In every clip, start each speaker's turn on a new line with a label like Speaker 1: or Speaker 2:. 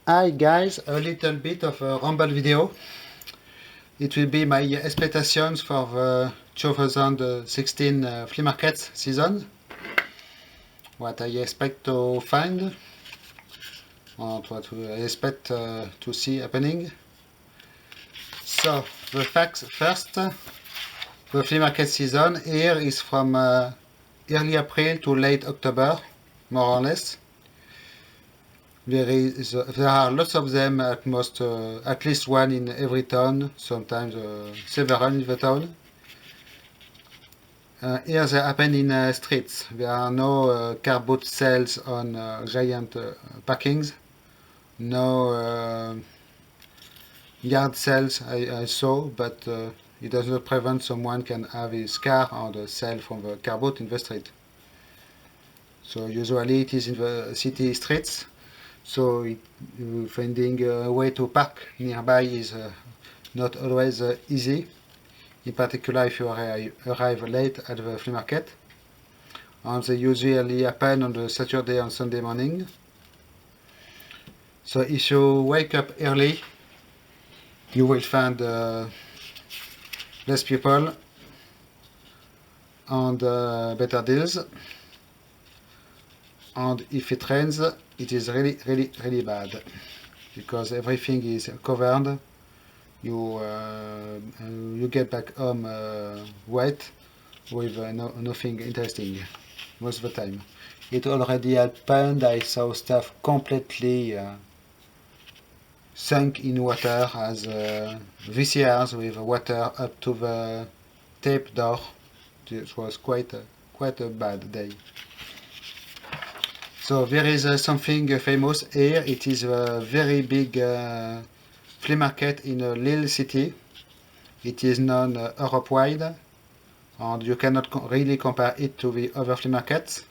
Speaker 1: Hi guys, a little bit of a ramble video. It will be my expectations for the 2016 flea market season. What I expect to find and what I expect to see happening. So the facts first. The flea market season here is from early April to late October, more or less. There are lots of them at least one in every town, sometimes several in the town. Here they happen in streets. There are no car boot sales on giant parkings, no yard sales I saw, but it does not prevent someone can have his car and sell from the car boot in the street. So usually it is in the city streets. So finding a way to park nearby is not always easy, in particular if you arrive late at the flea market. And they usually happen on the Saturday and Sunday morning. So if you wake up early, you will find less people and better deals. And if it rains, it is really bad because everything is covered. You get back home wet with nothing interesting most of the time. It already happened. I saw stuff completely sunk in water as VCRs with water up to the tape door. It was quite a bad day. So there is something famous here. It is a very big flea market in a little city. It is known Europe-wide, and you cannot really compare it to the other flea markets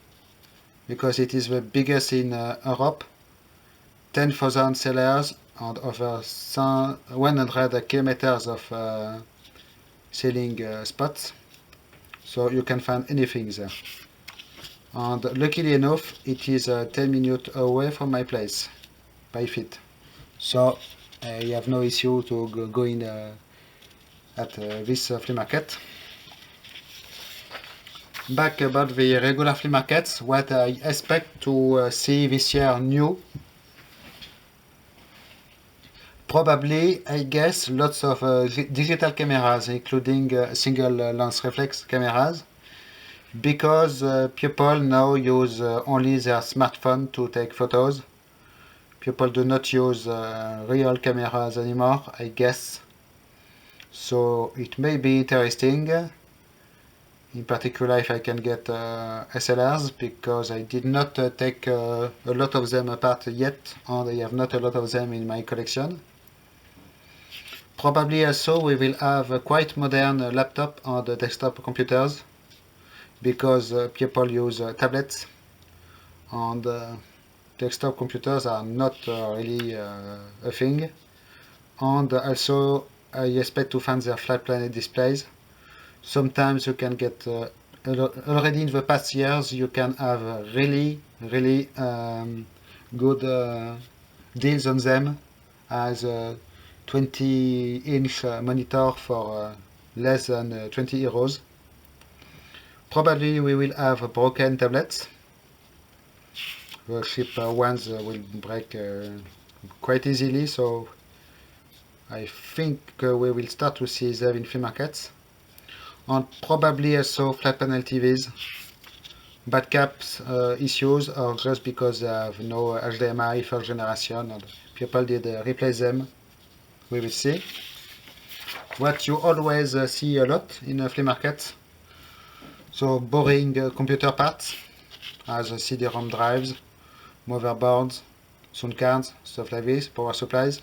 Speaker 1: because it is the biggest in Europe. 10,000 sellers and over 100 kilometers of selling spots. So you can find anything there. And luckily enough, it is 10 minutes away from my place by feet. So I have no issue to go in at this flea market. Back about the regular flea markets, what I expect to see this year new. Probably, I guess, lots of digital cameras, including single lens reflex cameras, because people now use only their smartphone to take photos. People do not use real cameras anymore, I guess. So it may be interesting, in particular if I can get SLRs, because I did not take a lot of them apart yet, and I have not a lot of them in my collection. Probably also we will have quite modern laptop and desktop computers, because people use tablets, and desktop computers are not really a thing. And also I expect to find their flat panel displays. Sometimes you can get already in the past years you can have really good deals on them, as a 20-inch monitor for less than 20 euros. Probably we will have broken tablets. The cheap ones will break quite easily, so I think we will start to see them in flea markets. And probably also flat panel TVs, bad caps issues, or just because they have no HDMI first generation and people did replace them. We will see. What you always see a lot in flea markets, so boring computer parts, as CD-ROM drives, motherboards, sound cards, stuff like this, power supplies.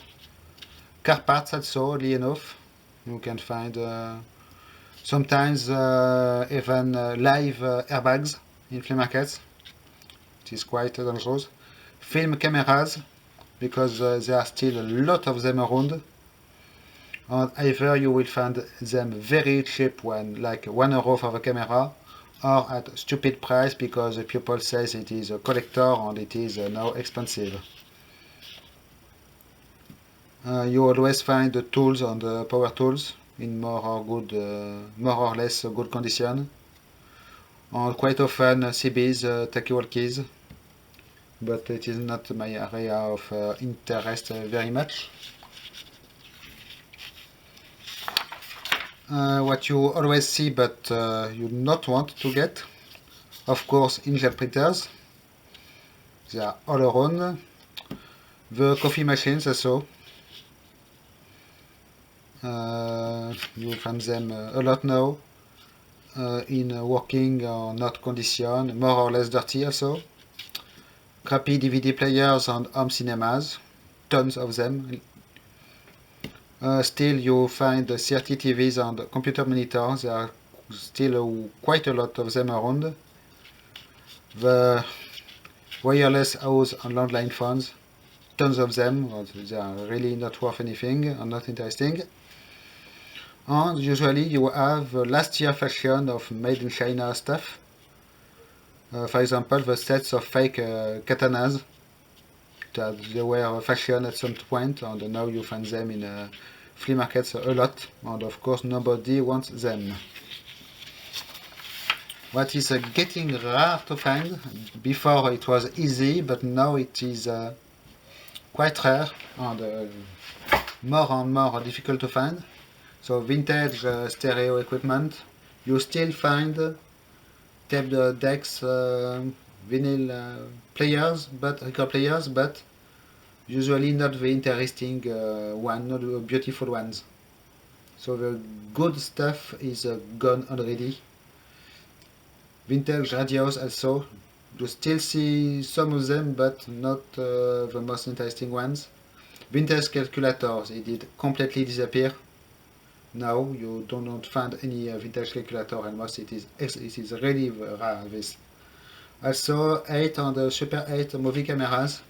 Speaker 1: Car parts also, oddly enough. You can find sometimes even live airbags in flea markets. It is quite dangerous. Film cameras, because there are still a lot of them around. And either you will find them very cheap, like €1 for the camera, or at stupid price because people say it is a collector and it is now expensive. You always find the tools and the power tools in more or less good condition. And quite often CBs, talkie-walkies, but it is not my area of interest very much. What you always see but you not want to get, of course, inkjet printers. They are all around. The coffee machines also. You find them a lot now in working or not condition, more or less dirty also. Crappy DVD players and home cinemas, tons of them. Still you find CRT TVs and computer monitors, there are still quite a lot of them around. The wireless house and landline phones, tons of them, they are really not worth anything and not interesting. And usually you have last year fashion of made in China stuff. For example, the sets of fake katanas that they were fashion at some point, and now you find them in flea markets a lot, and of course nobody wants them. What is getting rare to find? Before it was easy, but now it is quite rare and more and more difficult to find. So vintage stereo equipment, you still find tape decks, vinyl players, but record players, but usually not the interesting one, not the beautiful ones. So the good stuff is gone already. Vintage radios also, you still see some of them, but not the most interesting ones. Vintage calculators, it did completely disappear. Now you do not find any vintage calculator almost. It is really rare this. Also 8 and Super 8 movie cameras.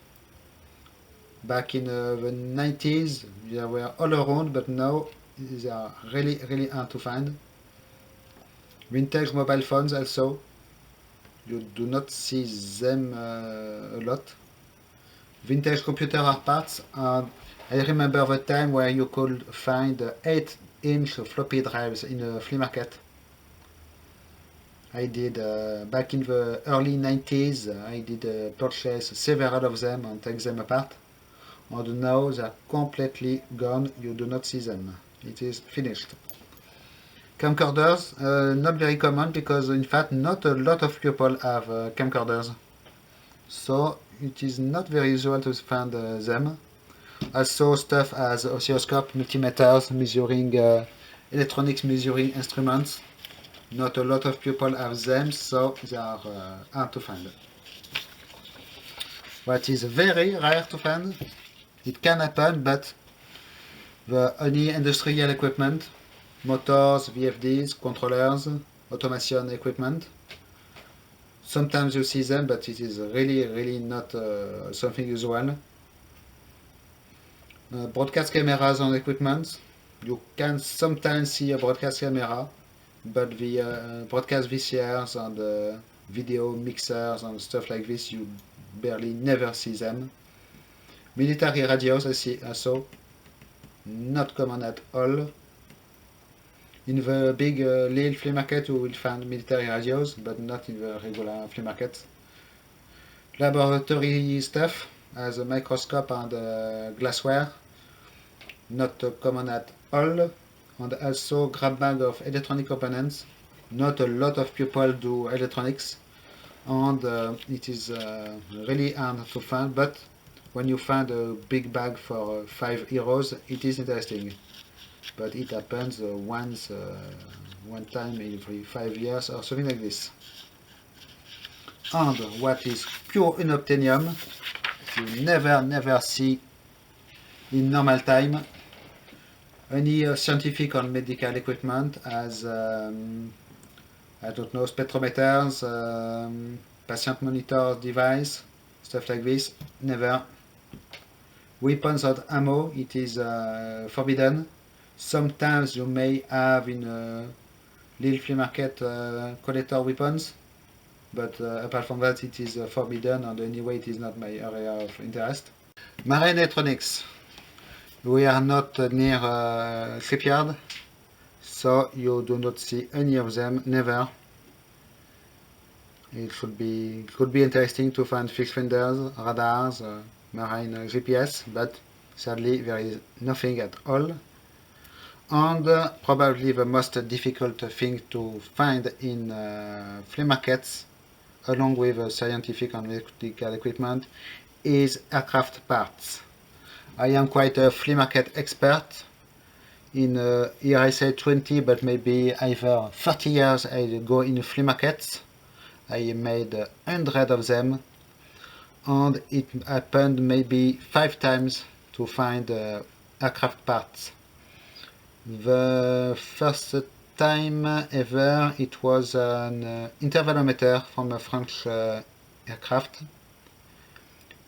Speaker 1: Back in the 90s they were all around, but now they are really hard to find. Vintage mobile phones also. You do not see them a lot. Vintage computer hard parts. And I remember the time where you could find 8-inch floppy drives in a flea market. I did back in the early 90s. I did purchase several of them and take them apart. And now they are completely gone. You do not see them. It is finished. Camcorders, not very common because in fact not a lot of people have camcorders. So it is not very usual to find them. Also stuff as oscilloscope, multimeters, measuring electronics measuring instruments. Not a lot of people have them, so they are hard to find. What is very rare to find, it can happen, but the only industrial equipment, motors, VFDs, controllers, automation equipment. Sometimes you see them, but it is really not something usual. Broadcast cameras and equipment. You can sometimes see a broadcast camera, but the broadcast VCRs and video mixers and stuff like this, you barely never see them. Military radios, I see also, not common at all. In the big Lille flea market, you will find military radios, but not in the regular flea market. Laboratory stuff, as a microscope and glassware, not common at all. And also grab bag of electronic components. Not a lot of people do electronics, and it is really hard to find, but when you find a big bag for €5, it is interesting. But it happens one time every 5 years or something like this. And what is pure unobtainium, you never see in normal time. Any scientific or medical equipment as I don't know, spectrometers, patient monitor device, stuff like this, never. Weapons and ammo, it is forbidden. Sometimes you may have in a little flea market collector weapons, but apart from that it is forbidden, and anyway it is not my area of interest. Marine electronics. We are not near a shipyard, so you do not see any of them, never. It could be interesting to find fixed finders, radars, marine GPS, but sadly there is nothing at all. And probably the most difficult thing to find in flea markets, along with scientific and medical equipment, is aircraft parts. I am quite a flea market expert. Here I say 20, but maybe either 30 years I go in flea markets. I made 100 of them, and it happened maybe 5 times to find aircraft parts. The first time ever it was an intervalometer from a French aircraft.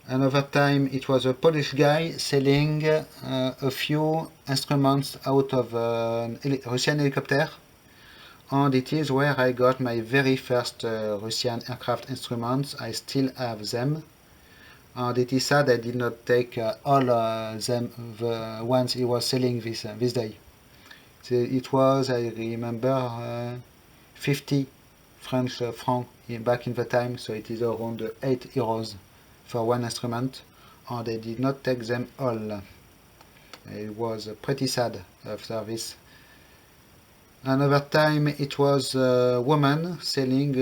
Speaker 1: Another time it was a Polish guy selling a few instruments out of a Russian helicopter, and it is where I got my very first Russian aircraft instruments. I still have them, and it is sad I did not take all them, the ones he was selling this day. So it was, I remember, 50 French francs back in the time, so it is around 8 euros for one instrument, and I did not take them all. It was pretty sad after this. Another time it was a woman selling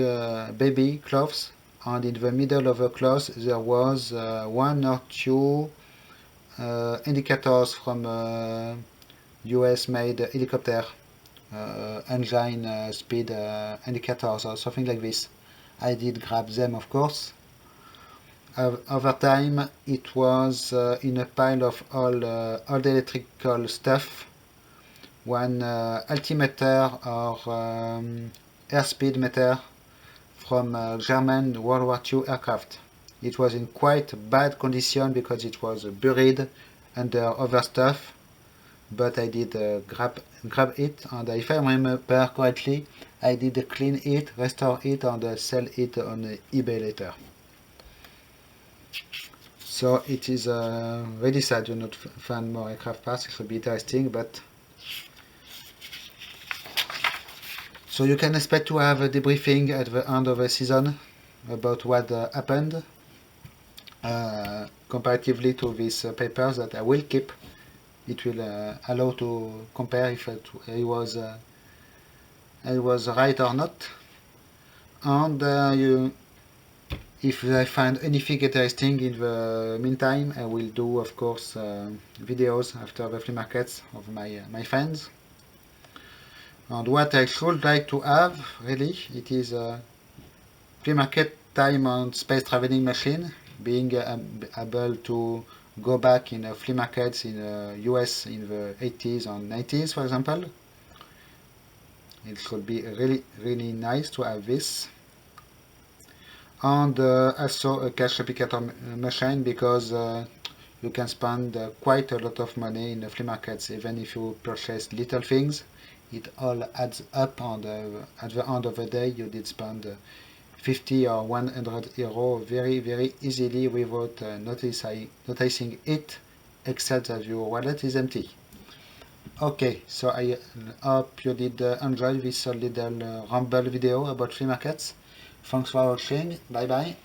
Speaker 1: baby clothes, and in the middle of the clothes there was one or two indicators from US made helicopter, engine speed indicators or something like this. I did grab them, of course. Over time it was in a pile of all the electrical stuff, one altimeter or airspeed meter from German World War II aircraft. It was in quite bad condition because it was buried under other stuff, but I did grab it, and if I remember correctly, I did clean it, restore it, and sell it on eBay later. So it is really sad to not find more aircraft parts. It would be interesting, but so you can expect to have a debriefing at the end of the season about what happened, comparatively to these papers that I will keep. It will allow to compare if I was right or not, and if I find anything interesting in the meantime, I will do, of course, videos after the flea markets of my friends. And what I should like to have, really, it is a flea market time and space traveling machine, being able to go back in flea markets in US in the 80s and 90s, for example. It should be really, really nice to have this. And also a cash replicator machine, because you can spend quite a lot of money in the flea markets. Even if you purchase little things, it all adds up, and at the end of the day you did spend 50 or 100 euro very, very easily without noticing it, except that your wallet is empty. Okay, so I hope you did enjoy this little ramble video about flea markets. Thanks for watching. Bye bye.